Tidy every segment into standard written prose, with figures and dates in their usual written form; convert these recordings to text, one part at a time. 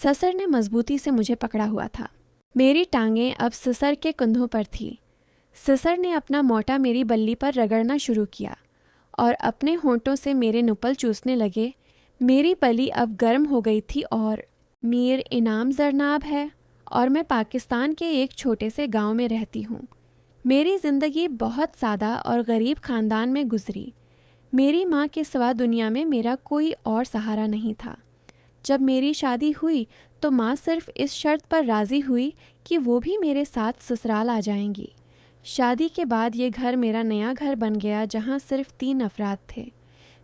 ससर ने मजबूती से मुझे पकड़ा हुआ था। मेरी टांगें अब ससर के कंधों पर थी। ससर ने अपना मोटा मेरी बल्ली पर रगड़ना शुरू किया और अपने होंठों से मेरे नुपल चूसने लगे। मेरी बल्ली अब गर्म हो गई थी और मीर इनाम जरनाब है और मैं पाकिस्तान के एक छोटे से गांव में रहती हूँ। मेरी ज़िंदगी बहुत सादा और गरीब ख़ानदान में गुजरी। मेरी माँ के सिवा दुनिया में मेरा कोई और सहारा नहीं था। जब मेरी शादी हुई तो माँ सिर्फ इस शर्त पर राज़ी हुई कि वो भी मेरे साथ ससुराल आ जाएंगी। शादी के बाद ये घर मेरा नया घर बन गया जहाँ सिर्फ 3 अफराद थे,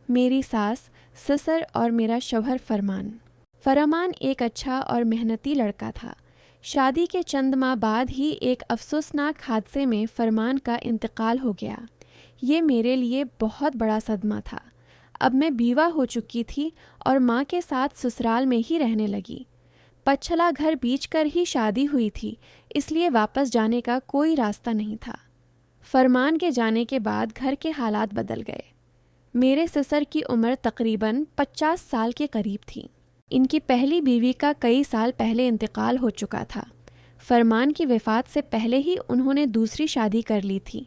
मेरी सास, ससर और मेरा शौहर फरमान। फरमान एक अच्छा और मेहनती लड़का था। शादी के चंद माह बाद ही एक अफसोसनाक हादसे में फरमान का इंतकाल हो गया। ये मेरे लिए बहुत बड़ा सदमा था। अब मैं बीवा हो चुकी थी और माँ के साथ ससुराल में ही रहने लगी। पछला घर बीच कर ही शादी हुई थी, इसलिए वापस जाने का कोई रास्ता नहीं था। फरमान के जाने के बाद घर के हालात बदल गए। मेरे ससर की उम्र तकरीबन 50 साल के करीब थी। इनकी पहली बीवी का कई साल पहले इंतकाल हो चुका था। फरमान की वफ़ात से पहले ही उन्होंने दूसरी शादी कर ली थी।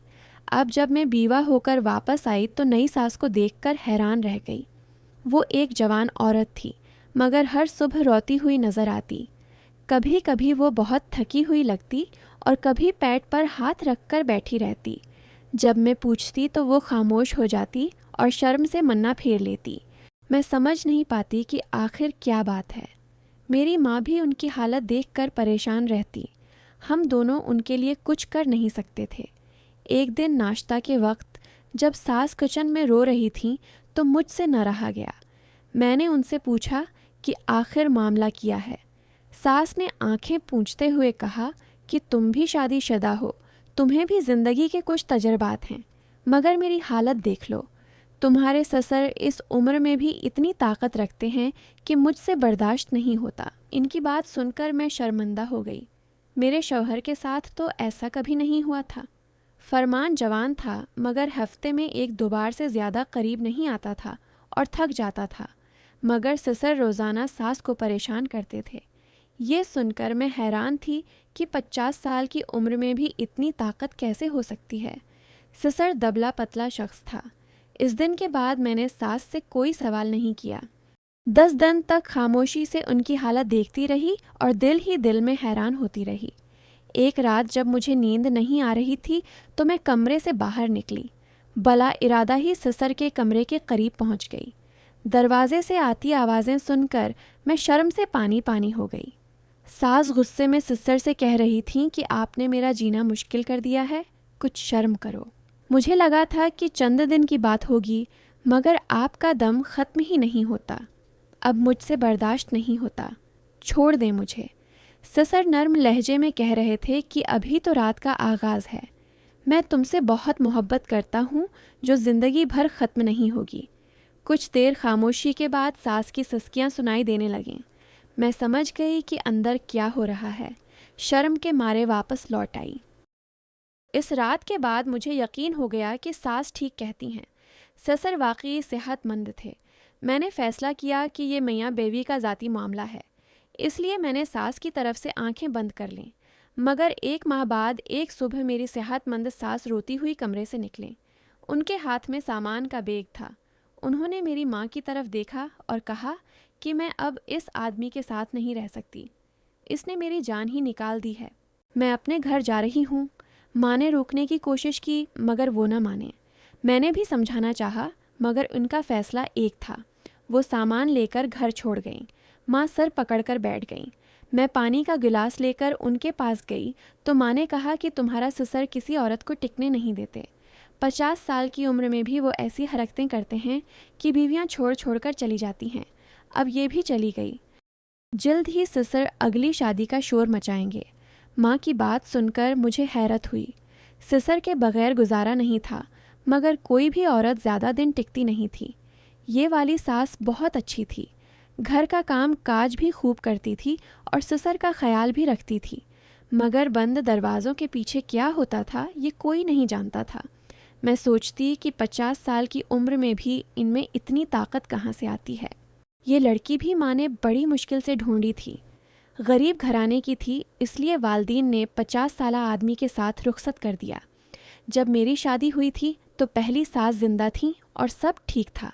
अब जब मैं बीवा होकर वापस आई तो नई सास को देखकर हैरान रह गई। वो एक जवान औरत थी, मगर हर सुबह रोती हुई नज़र आती। कभी कभी वो बहुत थकी हुई लगती और कभी पैर पर हाथ रखकर बैठी रहती। जब मैं पूछती तो वो खामोश हो जाती और शर्म से मन्ना फेर लेती। मैं समझ नहीं पाती कि आखिर क्या बात है। मेरी माँ भी उनकी हालत देखकर परेशान रहती। हम दोनों उनके लिए कुछ कर नहीं सकते थे। एक दिन नाश्ता के वक्त जब सास किचन में रो रही थी तो मुझसे न रहा गया। मैंने उनसे पूछा कि आखिर मामला क्या है। सास ने आंखें पूंछते हुए कहा कि तुम भी शादीशुदा हो, तुम्हें भी ज़िंदगी के कुछ तजर्बात हैं, मगर मेरी हालत देख लो। तुम्हारे ससर इस उम्र में भी इतनी ताकत रखते हैं कि मुझसे बर्दाश्त नहीं होता। इनकी बात सुनकर मैं शर्मिंदा हो गई। मेरे शौहर के साथ तो ऐसा कभी नहीं हुआ था। फरमान जवान था, मगर हफ्ते में 1-2 बार से ज़्यादा करीब नहीं आता था और थक जाता था। मगर ससर रोज़ाना सास को परेशान करते थे। ये सुनकर मैं हैरान थी कि 50 साल की उम्र में भी इतनी ताकत कैसे हो सकती है। ससर दबला पतला शख्स था। इस दिन के बाद मैंने सास से कोई सवाल नहीं किया। 10 दिन तक खामोशी से उनकी हालत देखती रही और दिल ही दिल में हैरान होती रही। एक रात जब मुझे नींद नहीं आ रही थी तो मैं कमरे से बाहर निकली। बला इरादा ही ससर के कमरे के करीब पहुंच गई। दरवाजे से आती आवाज़ें सुनकर मैं शर्म से पानी पानी हो गई। सास गुस्से में ससर से कह रही थीं कि आपने मेरा जीना मुश्किल कर दिया है, कुछ शर्म करो। मुझे लगा था कि चंद दिन की बात होगी, मगर आपका दम ख़त्म ही नहीं होता। अब मुझसे बर्दाश्त नहीं होता, छोड़ दें मुझे। ससर नर्म लहजे में कह रहे थे कि अभी तो रात का आगाज़ है। मैं तुमसे बहुत मोहब्बत करता हूँ जो ज़िंदगी भर ख़त्म नहीं होगी। कुछ देर खामोशी के बाद सास की सस्कियाँ सुनाई देने लगीं। मैं समझ गई कि अंदर क्या हो रहा है। शर्म के मारे वापस लौट आई। इस रात के बाद मुझे यकीन हो गया कि सास ठीक कहती हैं। ससर वाकई सेहतमंद थे। मैंने फ़ैसला किया कि ये मियाँ बीवी का ज़ाती मामला है, इसलिए मैंने सास की तरफ से आंखें बंद कर लीं। मगर 1 माह बाद एक सुबह मेरी सेहतमंद सास रोती हुई कमरे से निकलें। उनके हाथ में सामान का बैग था। उन्होंने मेरी माँ की तरफ देखा और कहा कि मैं अब इस आदमी के साथ नहीं रह सकती। इसने मेरी जान ही निकाल दी है। मैं अपने घर जा रही हूँ। माँ ने रोकने की कोशिश की, मगर वो न माने। मैंने भी समझाना चाहा, मगर उनका फ़ैसला एक था। वो सामान लेकर घर छोड़ गईं। माँ सर पकड़कर बैठ गईं। मैं पानी का गिलास लेकर उनके पास गई तो माँ ने कहा कि तुम्हारा ससर किसी औरत को टिकने नहीं देते। 50 साल की उम्र में भी वो ऐसी हरकतें करते हैं कि बीवियाँ छोड़ छोड़ कर चली जाती हैं। अब ये भी चली गई। जल्द ही ससर अगली शादी का शोर मचाएंगे। माँ की बात सुनकर मुझे हैरत हुई। ससर के बगैर गुजारा नहीं था, मगर कोई भी औरत ज़्यादा दिन टिकती नहीं थी। ये वाली सास बहुत अच्छी थी। घर का काम काज भी खूब करती थी और ससर का ख्याल भी रखती थी। मगर बंद दरवाज़ों के पीछे क्या होता था ये कोई नहीं जानता था। मैं सोचती कि 50 साल की उम्र में भी इनमें इतनी ताकत कहाँ से आती है। ये लड़की भी माँ ने बड़ी मुश्किल से ढूंढी थी। गरीब घराने की थी, इसलिए वालदीन ने 50 साला आदमी के साथ रुखसत कर दिया। जब मेरी शादी हुई थी तो पहली सास जिंदा थी और सब ठीक था।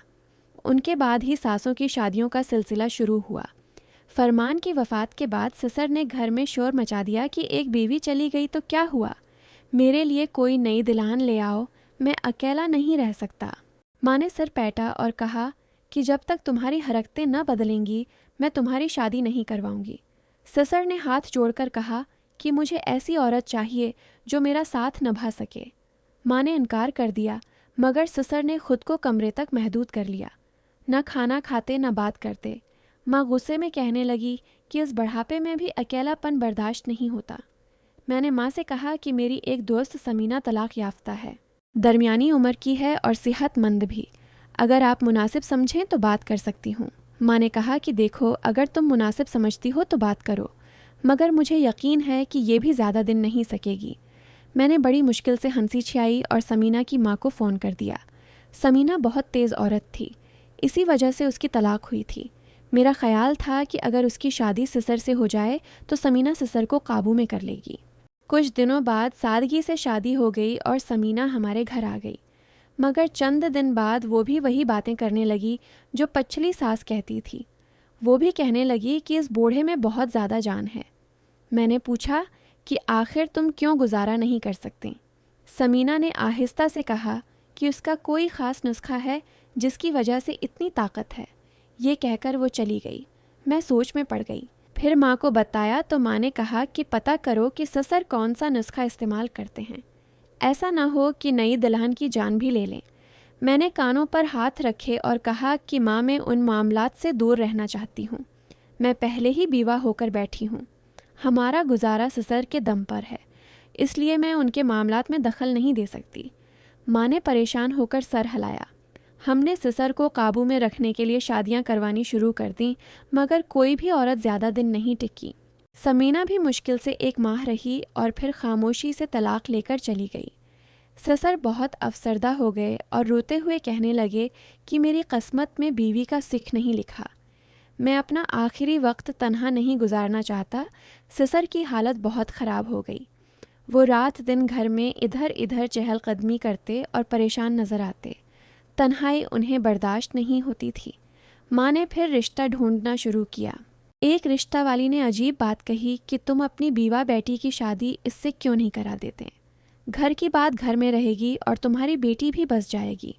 उनके बाद ही सासों की शादियों का सिलसिला शुरू हुआ। फरमान की वफ़ात के बाद ससुर ने घर में शोर मचा दिया कि एक बीवी चली गई तो क्या हुआ, मेरे लिए कोई नई दुल्हन ले आओ, मैं अकेला नहीं रह सकता। माँ ने सिर पैटा और कहा कि जब तक तुम्हारी हरकतें न बदलेंगी मैं तुम्हारी शादी नहीं करवाऊंगी। ससुर ने हाथ जोड़कर कहा कि मुझे ऐसी औरत चाहिए जो मेरा साथ निभा सके। माँ ने इनकार कर दिया, मगर ससुर ने खुद को कमरे तक महदूद कर लिया। न खाना खाते न बात करते। माँ गुस्से में कहने लगी कि इस बढ़ापे में भी अकेलापन बर्दाश्त नहीं होता। मैंने माँ से कहा कि मेरी एक दोस्त समीना तलाक याफ्ता है, दरमियानी उम्र की है और सेहतमंद भी। अगर आप मुनासिब समझें तो बात कर सकती हूँ। माँ ने कहा कि देखो, अगर तुम मुनासिब समझती हो तो बात करो, मगर मुझे यकीन है कि ये भी ज़्यादा दिन नहीं सकेगी। मैंने बड़ी मुश्किल से हंसी छियाई और समीना की माँ को फ़ोन कर दिया। समीना बहुत तेज़ औरत थी, इसी वजह से उसकी तलाक हुई थी। मेरा ख्याल था कि अगर उसकी शादी ससुर से हो जाए तो समीना ससुर को काबू में कर लेगी। कुछ दिनों बाद सादगी से शादी हो गई और समीना हमारे घर आ गई, मगर चंद दिन बाद वो भी वही बातें करने लगी जो पिछली सास कहती थी। वो भी कहने लगी कि इस बूढ़े में बहुत ज़्यादा जान है। मैंने पूछा कि आखिर तुम क्यों गुजारा नहीं कर सकते। समीना ने आहिस्ता से कहा कि उसका कोई ख़ास नुस्खा है जिसकी वजह से इतनी ताकत है। ये कहकर वो चली गई। मैं सोच में पड़ गई। फिर माँ को बताया तो माँ ने कहा कि पता करो कि ससुर कौन सा नुस्खा इस्तेमाल करते हैं, ऐसा ना हो कि नई दुल्हन की जान भी ले लें। मैंने कानों पर हाथ रखे और कहा कि माँ, मैं उन मामलात से दूर रहना चाहती हूँ। मैं पहले ही बीवा होकर बैठी हूँ। हमारा गुजारा ससुर के दम पर है, इसलिए मैं उनके मामलात में दखल नहीं दे सकती। माँ ने परेशान होकर सर हिलाया। हमने ससुर को काबू में रखने के लिए शादियां करवानी शुरू कर दी, मगर कोई भी औरत ज़्यादा दिन नहीं टिकी। समीना भी मुश्किल से 1 माह रही और फिर खामोशी से तलाक लेकर चली गई। ससुर बहुत अफसरदा हो गए और रोते हुए कहने लगे कि मेरी किस्मत में बीवी का सिख नहीं लिखा। मैं अपना आखिरी वक्त तन्हा नहीं गुजारना चाहता। ससुर की हालत बहुत ख़राब हो गई। वो रात दिन घर में इधर इधर चहलकदमी करते और परेशान नज़र आते। तन्हाई उन्हें बर्दाश्त नहीं होती थी। माँ ने फिर रिश्ता ढूंढना शुरू किया। एक रिश्ता वाली ने अजीब बात कही कि तुम अपनी बीवा बेटी की शादी इससे क्यों नहीं करा देते। घर की बात घर में रहेगी और तुम्हारी बेटी भी बस जाएगी।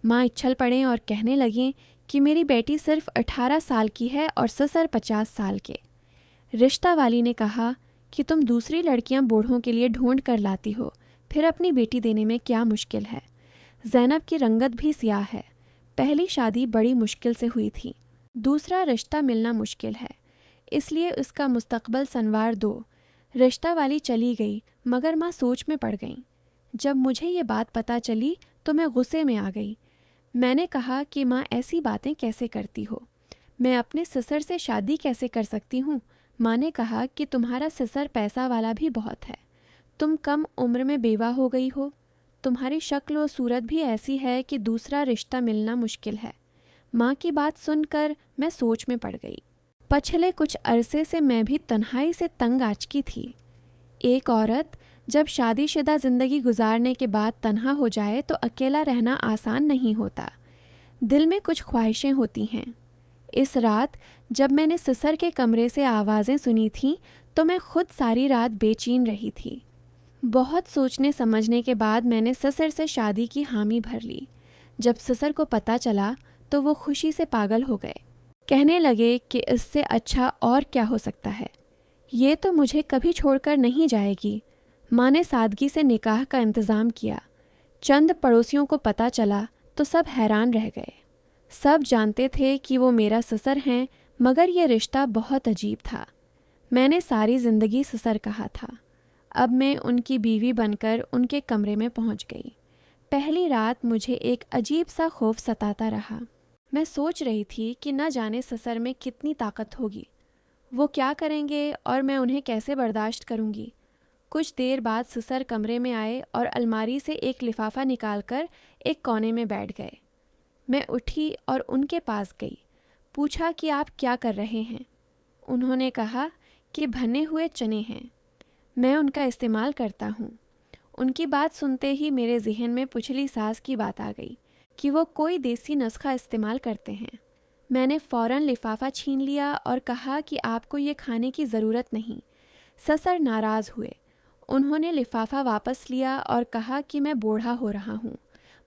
माँ इच्छल पड़े और कहने लगें कि मेरी बेटी सिर्फ 18 साल की है और ससुर 50 साल के। रिश्ता वाली ने कहा कि तुम दूसरी लड़कियां बूढ़ों के लिए ढूंढ कर लाती हो, फिर अपनी बेटी देने में क्या मुश्किल है। ज़ैनब की रंगत भी सियाह है। पहली शादी बड़ी मुश्किल से हुई थी, दूसरा रिश्ता मिलना मुश्किल है, इसलिए उसका मुस्तकबल संवार दो। रिश्ता वाली चली गई, मगर माँ सोच में पड़ गई। जब मुझे ये बात पता चली तो मैं गुस्से में आ गई। मैंने कहा कि माँ, ऐसी बातें कैसे करती हो, मैं अपने ससुर से शादी कैसे कर सकती हूँ। माँ ने कहा कि तुम्हारा ससुर पैसा वाला भी बहुत है, तुम कम उम्र में बेवा हो गई हो, तुम्हारी शक्ल और सूरत भी ऐसी है कि दूसरा रिश्ता मिलना मुश्किल है। माँ की बात सुनकर मैं सोच में पड़ गई। पिछले कुछ अरसे से मैं भी तन्हाई से तंग आ चुकी थी। एक औरत जब शादीशुदा ज़िंदगी गुजारने के बाद तन्हा हो जाए तो अकेला रहना आसान नहीं होता। दिल में कुछ ख्वाहिशें होती हैं। इस रात जब मैंने ससुर के कमरे से आवाज़ें सुनी थीं तो मैं खुद सारी रात बेचैन रही थी। बहुत सोचने समझने के बाद मैंने ससुर से शादी की हामी भर ली। जब ससुर को पता चला तो वो खुशी से पागल हो गए। कहने लगे कि इससे अच्छा और क्या हो सकता है, ये तो मुझे कभी छोड़कर नहीं जाएगी। माँ ने सादगी से निकाह का इंतज़ाम किया। चंद पड़ोसियों को पता चला तो सब हैरान रह गए। सब जानते थे कि वो मेरा ससुर हैं, मगर ये रिश्ता बहुत अजीब था। मैंने सारी ज़िंदगी ससुर कहा था। अब मैं उनकी बीवी बनकर उनके कमरे में पहुंच गई। पहली रात मुझे एक अजीब सा खौफ सताता रहा। मैं सोच रही थी कि न जाने ससुर में कितनी ताकत होगी, वो क्या करेंगे और मैं उन्हें कैसे बर्दाश्त करूंगी। कुछ देर बाद ससुर कमरे में आए और अलमारी से एक लिफाफा निकालकर एक कोने में बैठ गए। मैं उठी और उनके पास गई। पूछा कि आप क्या कर रहे हैं। उन्होंने कहा कि भने हुए चने हैं, मैं उनका इस्तेमाल करता हूँ। उनकी बात सुनते ही मेरे जहन में पिछली सास की बात आ गई कि वो कोई देसी नुस्खा इस्तेमाल करते हैं। मैंने फ़ौरन लिफाफा छीन लिया और कहा कि आपको ये खाने की ज़रूरत नहीं। ससुर नाराज़ हुए। उन्होंने लिफाफा वापस लिया और कहा कि मैं बूढ़ा हो रहा हूँ,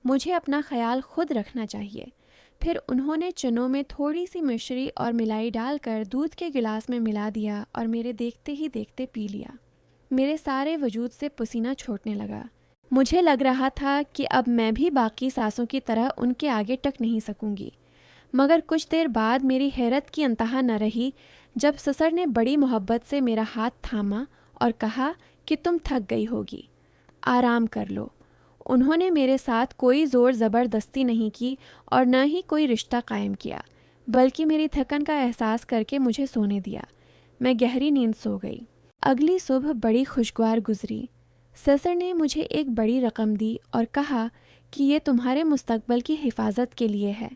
मुझे अपना ख्याल खुद रखना चाहिए। फिर उन्होंने चनों में थोड़ी सी मिश्री और मिलाई डालकर दूध के गिलास में मिला दिया और मेरे देखते ही देखते पी लिया। मेरे सारे वजूद से पसीना छूटने लगा। मुझे लग रहा था कि अब मैं भी बाकी सासों की तरह उनके आगे टक नहीं सकूंगी। मगर कुछ देर बाद मेरी हैरत की अंतहा न रही जब ससुर ने बड़ी मोहब्बत से मेरा हाथ थामा और कहा कि तुम थक गई होगी, आराम कर लो। उन्होंने मेरे साथ कोई ज़ोर ज़बरदस्ती नहीं की और न ही कोई रिश्ता कायम किया, बल्कि मेरी थकन का एहसास करके मुझे सोने दिया। मैं गहरी नींद सो गई। अगली सुबह बड़ी खुशगवार गुजरी। ससुर ने मुझे एक बड़ी रकम दी और कहा कि ये तुम्हारे मुस्तकबल की हिफाजत के लिए है,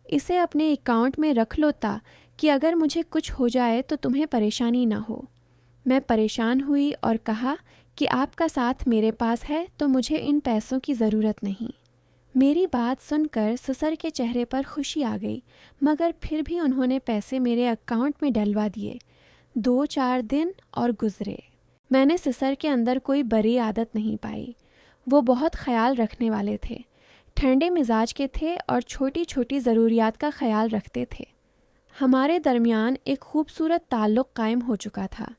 इसे अपने अकाउंट में रख लो ताकि अगर मुझे कुछ हो जाए तो तुम्हें परेशानी ना हो। मैं परेशान हुई और कहा कि आपका साथ मेरे पास है तो मुझे इन पैसों की ज़रूरत नहीं। मेरी बात सुनकर ससुर के चेहरे पर खुशी आ गई, मगर फिर भी उन्होंने पैसे मेरे अकाउंट में डलवा दिए। 2-4 दिन और गुजरे। मैंने ससुर के अंदर कोई बुरी आदत नहीं पाई। वो बहुत ख्याल रखने वाले थे, ठंडे मिजाज के थे और छोटी छोटी ज़रूरियात का ख्याल रखते थे। हमारे दरमियान एक खूबसूरत ताल्लुक़ कायम हो चुका था,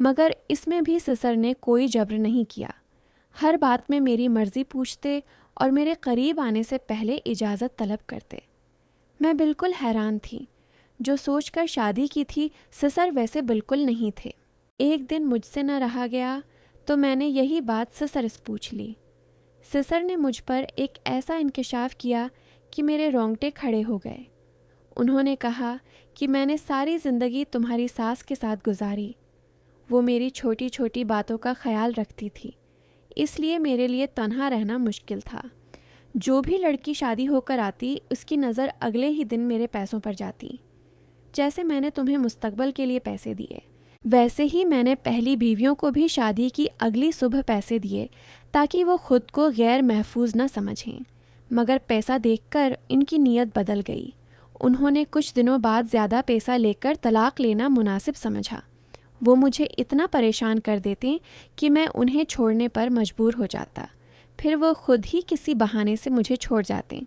मगर इसमें भी ससुर ने कोई जबर नहीं किया। हर बात में मेरी मर्ज़ी पूछते और मेरे करीब आने से पहले इजाज़त तलब करते। मैं बिल्कुल हैरान थी। जो सोचकर शादी की थी, ससुर वैसे बिल्कुल नहीं थे। एक दिन मुझसे न रहा गया तो मैंने यही बात ससुर से पूछ ली। ससुर ने मुझ पर एक ऐसा इंकशाफ किया कि मेरे रोंगटे खड़े हो गए। उन्होंने कहा कि मैंने सारी ज़िंदगी तुम्हारी सास के साथ गुजारी। वो मेरी छोटी छोटी बातों का ख्याल रखती थी, इसलिए मेरे लिए तन्हा रहना मुश्किल था। जो भी लड़की शादी होकर आती, उसकी नज़र अगले ही दिन मेरे पैसों पर जाती। जैसे मैंने तुम्हें मुस्तकबल के लिए पैसे दिए, वैसे ही मैंने पहली बीवियों को भी शादी की अगली सुबह पैसे दिए ताकि वो खुद को गैर महफूज न समझें। मगर पैसा देखकर इनकी नीयत बदल गई। उन्होंने कुछ दिनों बाद ज़्यादा पैसा लेकर तलाक लेना मुनासिब समझा। वो मुझे इतना परेशान कर देते कि मैं उन्हें छोड़ने पर मजबूर हो जाता। फिर वो खुद ही किसी बहाने से मुझे छोड़ जाते।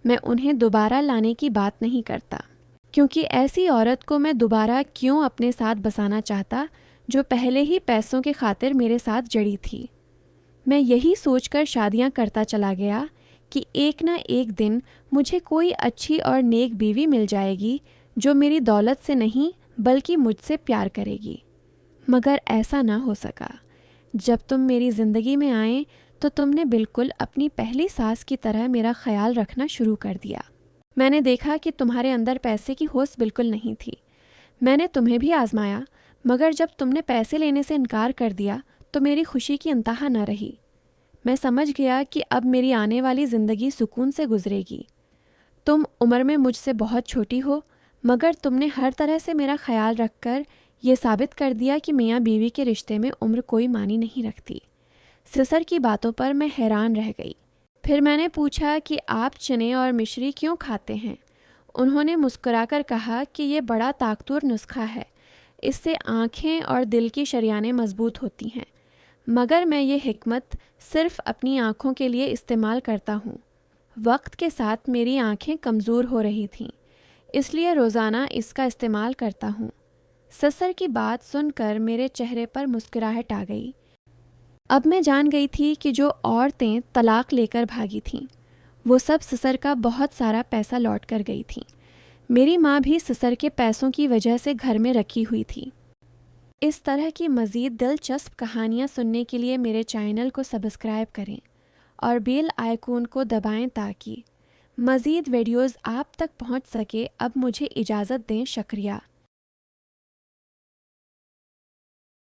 मैं उन्हें दोबारा लाने की बात नहीं करता, क्योंकि ऐसी औरत को मैं दोबारा क्यों अपने साथ बसाना चाहता जो पहले ही पैसों के खातिर मेरे साथ जड़ी थी। मैं यही सोचकर शादियां करता चला गया कि एक न एक दिन मुझे कोई अच्छी और नेक बीवी मिल जाएगी जो मेरी दौलत से नहीं बल्कि मुझसे प्यार करेगी। मगर ऐसा ना हो सका। जब तुम मेरी ज़िंदगी में आए तो तुमने बिल्कुल अपनी पहली सास की तरह मेरा ख्याल रखना शुरू कर दिया। मैंने देखा कि तुम्हारे अंदर पैसे की होश बिल्कुल नहीं थी। मैंने तुम्हें भी आजमाया, मगर जब तुमने पैसे लेने से इनकार कर दिया तो मेरी खुशी की इंतहा न रही। मैं समझ गया कि अब मेरी आने वाली ज़िंदगी सुकून से गुजरेगी। तुम उम्र में मुझसे बहुत छोटी हो, मगर तुमने हर तरह से मेरा ख्याल रखकर ये साबित कर दिया कि मियाँ बीवी के रिश्ते में उम्र कोई मानी नहीं रखती। ससुर की बातों पर मैं हैरान रह गई। फिर मैंने पूछा कि आप चने और मिश्री क्यों खाते हैं। उन्होंने मुस्कुराकर कहा कि ये बड़ा ताकतवर नुस्खा है, इससे आँखें और दिल की शरियानें मजबूत होती हैं। मगर मैं ये हिकमत सिर्फ़ अपनी आँखों के लिए इस्तेमाल करता हूँ। वक्त के साथ मेरी आँखें कमज़ोर हो रही थीं, इसलिए रोज़ाना इसका इस्तेमाल करता हूँ। ससुर की बात सुनकर मेरे चेहरे पर मुस्कुराहट आ गई। अब मैं जान गई थी कि जो औरतें तलाक लेकर भागी थीं, वो सब ससुर का बहुत सारा पैसा लौट कर गई थीं। मेरी माँ भी ससुर के पैसों की वजह से घर में रखी हुई थी। इस तरह की मज़ीद दिलचस्प कहानियाँ सुनने के लिए मेरे चैनल को सब्सक्राइब करें और बेल आइकॉन को दबाएं ताकि मज़ीद वीडियोज़ आप तक पहुँच सके। अब मुझे इजाज़त दें। शुक्रिया।